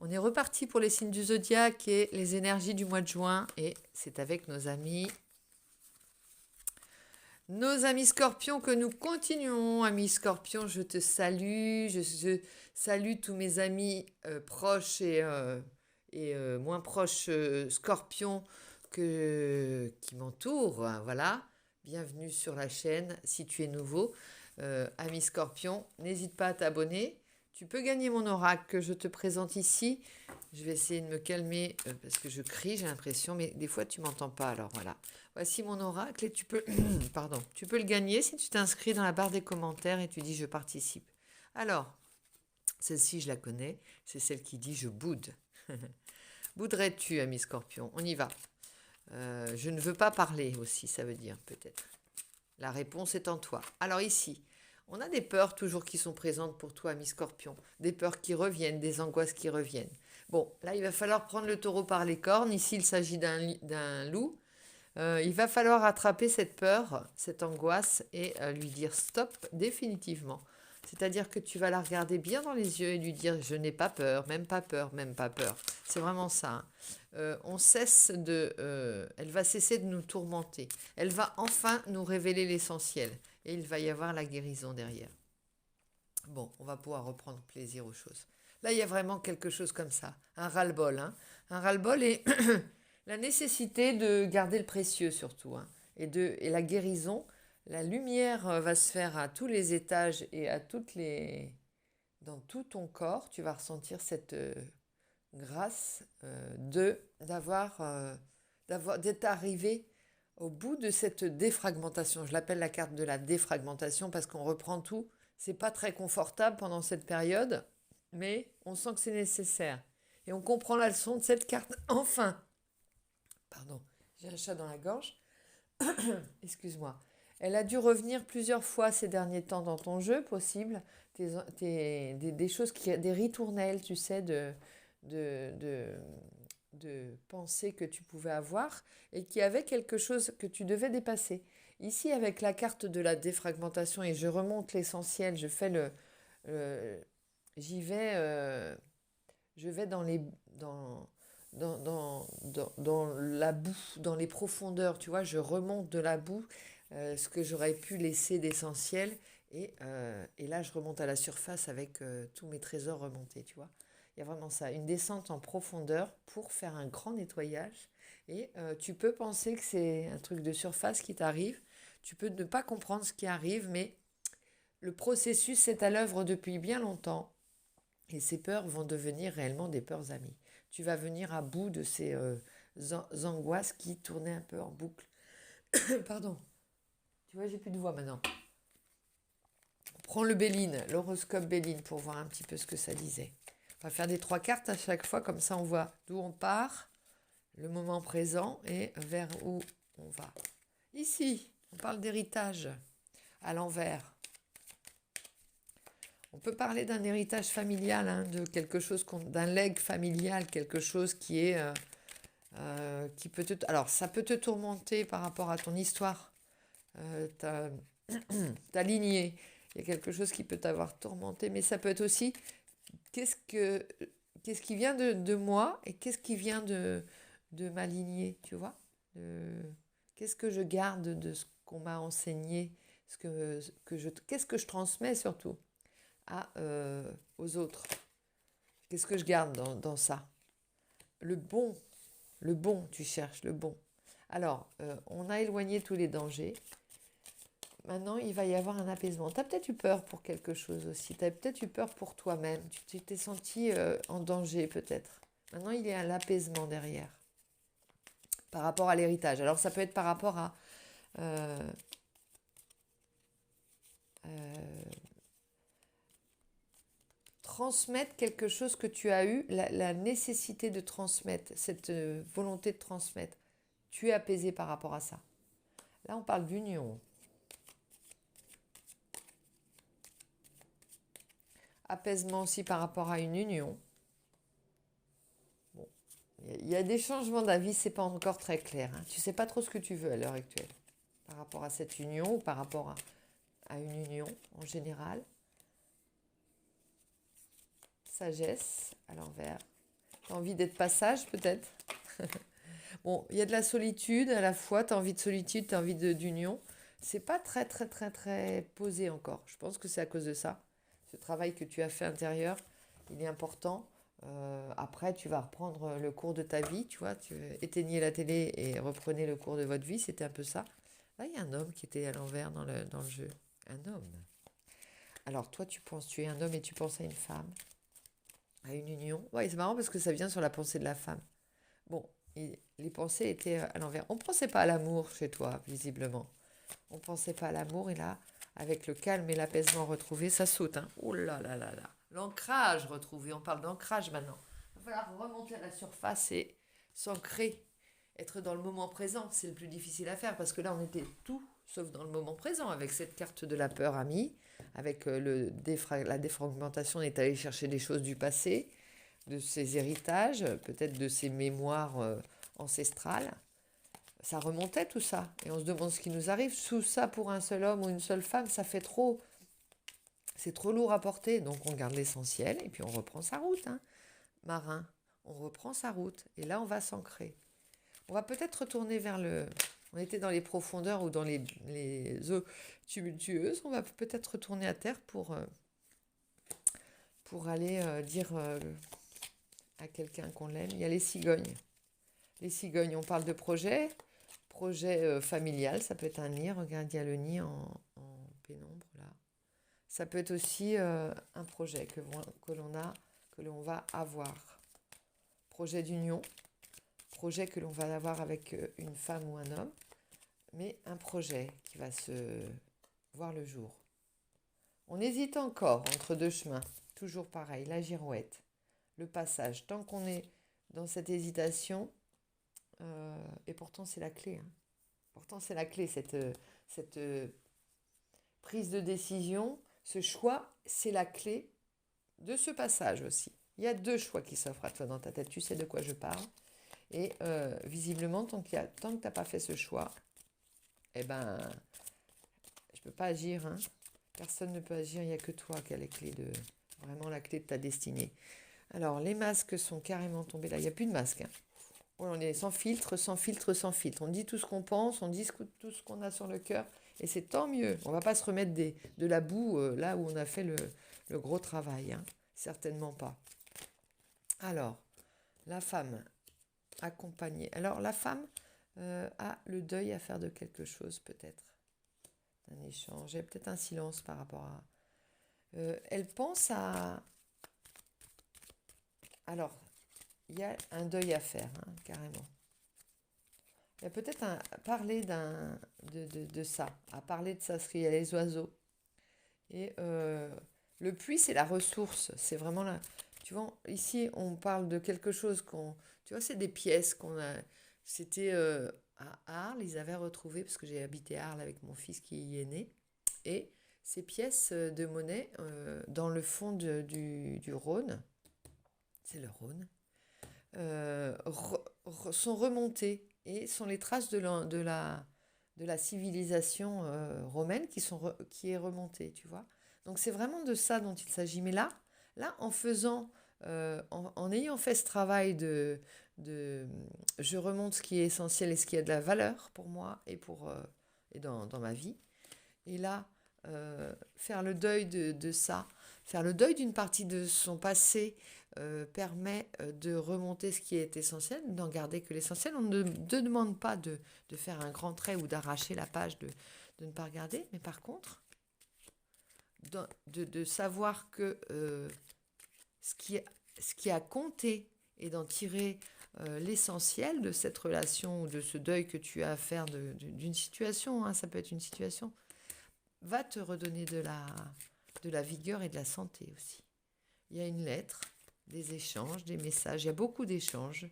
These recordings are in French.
On est reparti pour les signes du zodiaque et les énergies du mois de juin. Et c'est avec nos amis scorpions que nous continuons. Amis scorpions, je te salue. Je salue tous mes amis proches et moins proches scorpions qui m'entourent. Voilà. Bienvenue sur la chaîne si tu es nouveau. Amis scorpions, n'hésite pas à t'abonner. Tu peux gagner mon oracle que je te présente ici. Je vais essayer de me calmer parce que je crie, j'ai l'impression, mais des fois tu m'entends pas. Alors voilà. Voici mon oracle et tu peux, pardon, tu peux le gagner si tu t'inscris dans la barre des commentaires et tu dis je participe. Alors, celle-ci je la connais, c'est celle qui dit je boude. Bouderais-tu, ami Scorpion? On y va. Je ne veux pas parler aussi, ça veut dire peut-être. La réponse est en toi. Alors ici, on a des peurs toujours qui sont présentes pour toi, ami Scorpion. Des peurs qui reviennent, des angoisses qui reviennent. Bon, là, il va falloir prendre le taureau par les cornes. Ici, il s'agit d'un loup. Il va falloir attraper cette peur, cette angoisse et lui dire stop définitivement. C'est-à-dire que tu vas la regarder bien dans les yeux et lui dire je n'ai pas peur, même pas peur, même pas peur. C'est vraiment ça. Elle va cesser de nous tourmenter. Elle va enfin nous révéler l'essentiel. Et il va y avoir la guérison derrière. Bon, on va pouvoir reprendre plaisir aux choses. Là, il y a vraiment quelque chose comme ça. Un ras-le-bol. Hein. Un ras-le-bol et la nécessité de garder le précieux surtout. Hein. Et la guérison. La lumière va se faire à tous les étages et dans tout ton corps. Tu vas ressentir cette grâce d'être arrivé au bout de cette défragmentation. Je l'appelle la carte de la défragmentation parce qu'on reprend tout. C'est pas très confortable pendant cette période, mais on sent que c'est nécessaire. Et on comprend la leçon de cette carte. Enfin, pardon, j'ai un chat dans la gorge. Excuse-moi. Elle a dû revenir plusieurs fois ces derniers temps dans ton jeu, possible. Des choses, des ritournelles, tu sais, de pensées que tu pouvais avoir et qui avaient quelque chose que tu devais dépasser. Ici, avec la carte de la défragmentation, et je remonte l'essentiel, j'y vais, je vais dans la boue, dans les profondeurs, tu vois, je remonte de la boue ce que j'aurais pu laisser d'essentiel et là je remonte à la surface avec tous mes trésors remontés, tu vois. Il y a vraiment ça, une descente en profondeur pour faire un grand nettoyage et tu peux penser que c'est un truc de surface qui t'arrive, tu peux ne pas comprendre ce qui arrive, mais le processus est à l'œuvre depuis bien longtemps. Et ces peurs vont devenir réellement des peurs amies. Tu vas venir à bout de ces angoisses qui tournaient un peu en boucle. Pardon. Tu vois, j'ai plus de voix maintenant. On prend le Béline, l'horoscope Béline, pour voir un petit peu ce que ça disait. On va faire des 3 cartes à chaque fois, comme ça on voit d'où on part, le moment présent et vers où on va. Ici, on parle d'héritage à l'envers. On peut parler d'un héritage familial, hein, de quelque chose, d'un legs familial, quelque chose qui est, qui peut alors ça peut te tourmenter par rapport à ton histoire, ta, ta lignée. Il y a quelque chose qui peut t'avoir tourmenté, mais ça peut être aussi qu'est-ce qui vient de moi et qu'est-ce qui vient de ma lignée, tu vois, qu'est-ce que je garde de ce qu'on m'a enseigné, qu'est-ce que je transmets surtout aux autres. Qu'est-ce que je garde dans ça? Le bon, tu cherches le bon. Alors, on a éloigné tous les dangers. Maintenant, il va y avoir un apaisement. Tu as peut-être eu peur pour quelque chose aussi. Tu as peut-être eu peur pour toi-même. Tu t'es senti en danger peut-être. Maintenant, il y a l'apaisement derrière. Par rapport à l'héritage. Alors, ça peut être par rapport à... transmettre quelque chose que tu as eu, la nécessité de transmettre, cette volonté de transmettre. Tu es apaisé par rapport à ça. Là, on parle d'union. Apaisement aussi par rapport à une union. Bon, il y a des changements d'avis, c'est pas encore très clair. Hein. Tu sais pas trop ce que tu veux à l'heure actuelle par rapport à cette union ou par rapport à une union en général. Sagesse à l'envers. Tu as envie d'être passage, peut-être. Bon, il y a de la solitude à la fois. Tu as envie de solitude, tu as envie d'union. C'est pas très, très, très, très posé encore. Je pense que c'est à cause de ça. Ce travail que tu as fait intérieur, il est important. Après, tu vas reprendre le cours de ta vie, tu vois. Tu éteignez la télé et reprenez le cours de votre vie. C'était un peu ça. Là, il y a un homme qui était à l'envers dans le jeu. Un homme. Alors, toi, tu es un homme et tu penses à une femme, à une union. Ouais, c'est marrant parce que ça vient sur la pensée de la femme. Bon, les pensées étaient à l'envers. On ne pensait pas à l'amour chez toi, visiblement. On ne pensait pas à l'amour et là, avec le calme et l'apaisement retrouvé, ça saute. Hein. Oh là là là là. L'ancrage retrouvé. On parle d'ancrage maintenant. Il va falloir remonter à la surface et s'ancrer. Être dans le moment présent, c'est le plus difficile à faire parce que là, on était tout sauf dans le moment présent avec cette carte de la peur amie, avec la défragmentation, on est allé chercher des choses du passé, de ses héritages, peut-être de ses mémoires ancestrales. Ça remontait tout ça. Et on se demande ce qui nous arrive. Sous ça, pour un seul homme ou une seule femme, ça fait trop. C'est trop lourd à porter. Donc on garde l'essentiel et puis on reprend sa route. Hein. Marin, on reprend sa route. Et là, on va s'ancrer. On va peut-être retourner vers le... On était dans les profondeurs ou dans les eaux tumultueuses. On va peut-être retourner à terre pour aller dire à quelqu'un qu'on l'aime. Il y a les cigognes. Les cigognes, on parle de projet familial. Ça peut être un nid. Regarde, il y a le nid en pénombre là. Ça peut être aussi un projet que l'on va avoir. Projet d'union. Projet que l'on va avoir avec une femme ou un homme, mais un projet qui va se voir le jour. On hésite encore entre deux chemins, toujours pareil, la girouette, le passage. Tant qu'on est dans cette hésitation, et pourtant c'est la clé, hein. Pourtant c'est la clé, cette prise de décision, ce choix, c'est la clé de ce passage aussi. Il y a deux choix qui s'offrent à toi dans ta tête, tu sais de quoi je parle. Et visiblement, tant que tu n'as pas fait ce choix, eh ben, je ne peux pas agir. Hein. Personne ne peut agir, il n'y a que toi qui as vraiment la clé de ta destinée. Alors, les masques sont carrément tombés là. Il n'y a plus de masques. Hein. On est sans filtre, sans filtre, sans filtre. On dit tout ce qu'on pense, on dit tout ce qu'on a sur le cœur. Et c'est tant mieux. On ne va pas se remettre de la boue là où on a fait le gros travail. Hein. Certainement pas. Alors, la femme accompagnée. Alors, la femme a le deuil à faire de quelque chose, peut-être. Un échange. Il y a peut-être un silence par rapport à... elle pense à... Alors, il y a un deuil à faire, hein, carrément. Il y a peut-être parler de ça, à parler de ça, parce qu'il y a les oiseaux. Et le puits, c'est la ressource. C'est vraiment là. Tu vois, ici, on parle de quelque chose qu'on... Tu vois, c'est des pièces qu'on a... C'était à Arles, ils avaient retrouvé, parce que j'ai habité à Arles avec mon fils qui y est né. Et ces pièces de monnaie, dans le fond du Rhône, c'est le Rhône, sont remontées et sont les traces de la civilisation romaine qui est remontée, tu vois. Donc c'est vraiment de ça dont il s'agit. Mais là en faisant, en ayant fait ce travail de je remonte ce qui est essentiel et ce qui a de la valeur pour moi et dans ma vie. Et là, faire le deuil de ça, faire le deuil d'une partie de son passé permet de remonter ce qui est essentiel, d'en garder que l'essentiel. On ne demande pas de faire un grand trait ou d'arracher la page, de ne pas regarder, mais par contre, de savoir que ce qui a compté et d'en tirer l'essentiel de cette relation ou de ce deuil que tu as à faire d'une situation, hein, ça peut être une situation, va te redonner de la vigueur et de la santé aussi. Il y a une lettre, des échanges, des messages, il y a beaucoup d'échanges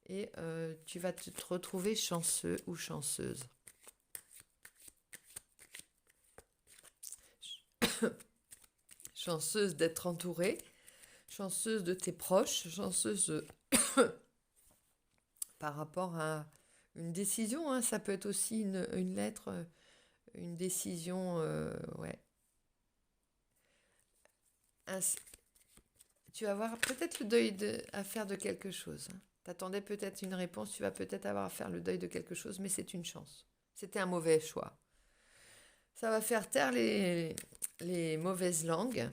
et tu vas te retrouver chanceux ou chanceuse. Chanceuse d'être entourée, chanceuse de tes proches, chanceuse par rapport à une décision, hein, ça peut être aussi une lettre, une décision, ouais. tu vas avoir peut-être le deuil à faire de quelque chose. Hein. Tu attendais peut-être une réponse, tu vas peut-être avoir à faire le deuil de quelque chose, mais c'est une chance. C'était un mauvais choix. Ça va faire taire les mauvaises langues.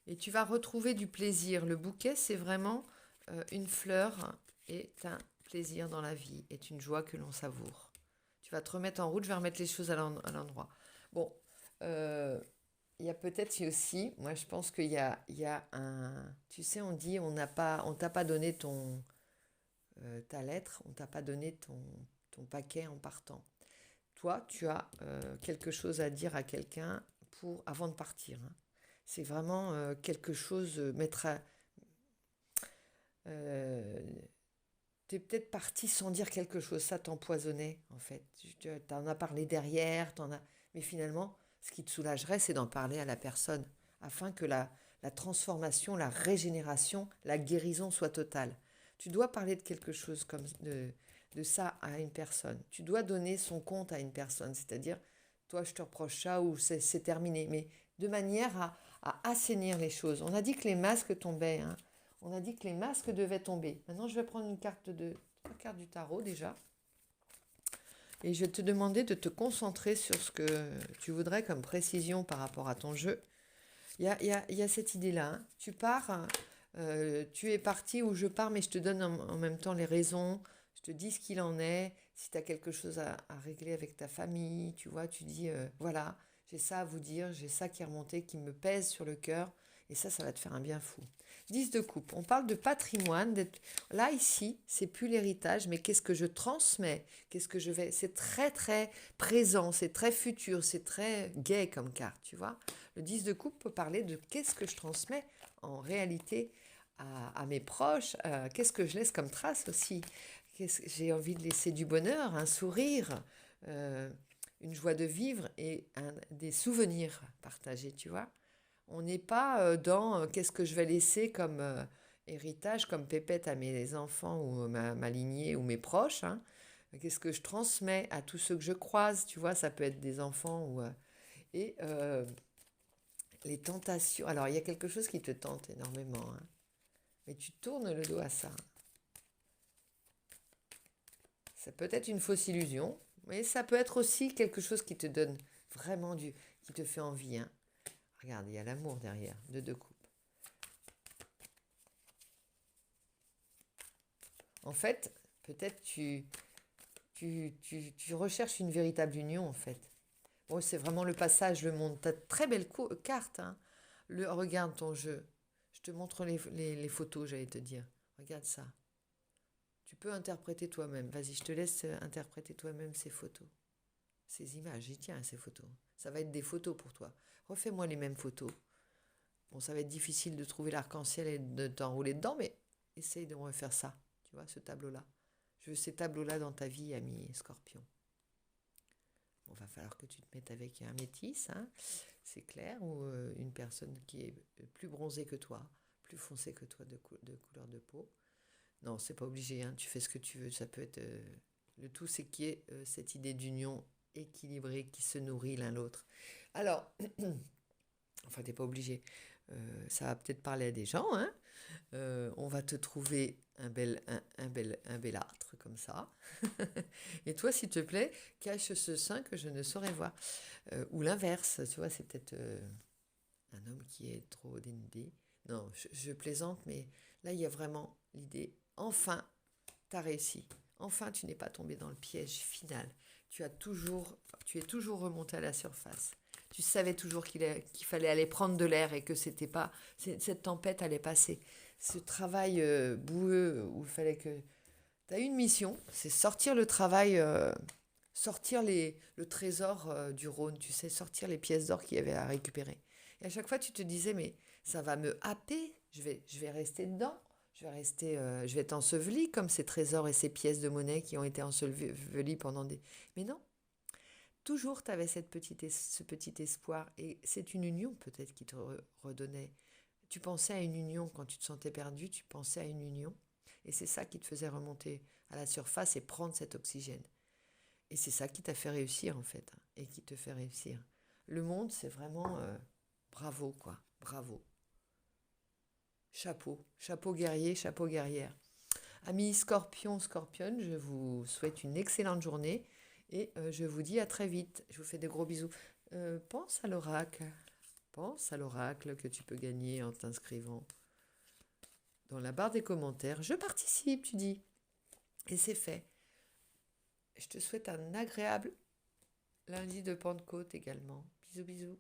Et tu vas retrouver du plaisir. Le bouquet, c'est vraiment une fleur est un plaisir dans la vie, est une joie que l'on savoure. Tu vas te remettre en route, je vais remettre les choses à l'endroit. Bon, il y a peut-être aussi, moi je pense qu'il y a un... Tu sais, on dit, on t'a pas donné ta lettre, on t'a pas donné ton paquet en partant. Toi, tu as quelque chose à dire à quelqu'un avant de partir. Hein. C'est vraiment quelque chose, tu es peut-être parti sans dire quelque chose, ça t'empoisonnait en fait. Tu en as parlé derrière, mais finalement, ce qui te soulagerait, c'est d'en parler à la personne, afin que la transformation, la régénération, la guérison soit totale. Tu dois parler de quelque chose comme de ça à une personne. Tu dois donner son compte à une personne, c'est-à-dire, toi, je te reproche ça ou c'est terminé, mais de manière à assainir les choses. On a dit que les masques tombaient, hein. On a dit que les masques devaient tomber. Maintenant, je vais prendre une carte trois cartes du tarot déjà. Et je vais te demander de te concentrer sur ce que tu voudrais comme précision par rapport à ton jeu. Il y a cette idée-là. Hein. Tu pars, tu es parti ou je pars, mais je te donne en même temps les raisons. Je te dis ce qu'il en est. Si tu as quelque chose à régler avec ta famille, tu vois, tu dis, voilà, j'ai ça à vous dire, j'ai ça qui est remonté, qui me pèse sur le cœur. Et ça va te faire un bien fou. 10 de coupe, on parle de patrimoine. Là, ici, c'est plus l'héritage, mais qu'est-ce que je transmets? Qu'est-ce que je vais... C'est très, très présent, c'est très futur, c'est très gai comme carte, tu vois. Le 10 de coupe peut parler de qu'est-ce que je transmets en réalité à mes proches, qu'est-ce que je laisse comme trace aussi. J'ai envie de laisser du bonheur, un sourire, une joie de vivre et des souvenirs partagés, tu vois. On n'est pas dans qu'est-ce que je vais laisser comme héritage, comme pépette à mes enfants ou ma lignée ou mes proches. Hein. Qu'est-ce que je transmets à tous ceux que je croise, tu vois, ça peut être des enfants ou... et les tentations. Alors, il y a quelque chose qui te tente énormément, hein, mais tu tournes le dos à ça. Ça peut être une fausse illusion, mais ça peut être aussi quelque chose qui te donne vraiment qui te fait envie. Hein. Regarde, il y a l'amour derrière, de deux coupes. En fait, peut-être tu recherches une véritable union, en fait. Bon, c'est vraiment le passage, le monde. Tu as de très belle carte. Hein. Regarde ton jeu. Je te montre les photos, j'allais te dire. Regarde ça. Tu peux interpréter toi-même. Vas-y, je te laisse interpréter toi-même ces photos. Ces images, j'y tiens à ces photos. Ça va être des photos pour toi. Refais-moi les mêmes photos. Bon, ça va être difficile de trouver l'arc-en-ciel et de t'enrouler dedans, mais essaye de refaire ça. Tu vois, ce tableau-là. Je veux ces tableaux-là dans ta vie, ami Scorpion. Bon, va falloir que tu te mettes avec un métis, hein, c'est clair, ou une personne qui est plus bronzée que toi, plus foncée que toi de couleur de peau. Non, c'est pas obligé, hein, tu fais ce que tu veux, ça peut être... le tout, c'est qu'il y ait cette idée d'union équilibrée qui se nourrit l'un l'autre. Alors, enfin, t'es pas obligé. Ça va peut-être parler à des gens, hein. On va te trouver un bel âtre comme ça. Et toi, s'il te plaît, cache ce sein que je ne saurais voir. Ou l'inverse, tu vois, c'est peut-être un homme qui est trop dénudé. Non, je plaisante, mais là, il y a vraiment l'idée. Enfin, tu as réussi. Enfin, tu n'es pas tombé dans le piège final. Tu es toujours remonté à la surface. Tu savais toujours qu'il fallait aller prendre de l'air et que cette tempête allait passer. Ce travail boueux où il fallait que... Tu as eu une mission, c'est sortir le travail, sortir le trésor du Rhône, tu sais, sortir les pièces d'or qu'il y avait à récupérer. Et à chaque fois, tu te disais, mais ça va me happer, je vais rester dedans, je vais être enseveli comme ces trésors et ces pièces de monnaie qui ont été ensevelis pendant des... Mais non, toujours tu avais ce petit espoir et c'est une union peut-être qui te redonnait. Tu pensais à une union quand tu te sentais perdu, tu pensais à une union et c'est ça qui te faisait remonter à la surface et prendre cet oxygène. Et c'est ça qui t'a fait réussir en fait, hein, et qui te fait réussir. le monde, c'est vraiment bravo, quoi. Bravo. Chapeau. Chapeau guerrier, chapeau guerrière. Amis scorpion, scorpionne, je vous souhaite une excellente journée et je vous dis à très vite. Je vous fais des gros bisous. Pense à l'oracle. Pense à l'oracle que tu peux gagner en t'inscrivant dans la barre des commentaires. Je participe, tu dis. Et c'est fait. Je te souhaite un agréable lundi de Pentecôte également. Bisous, bisous.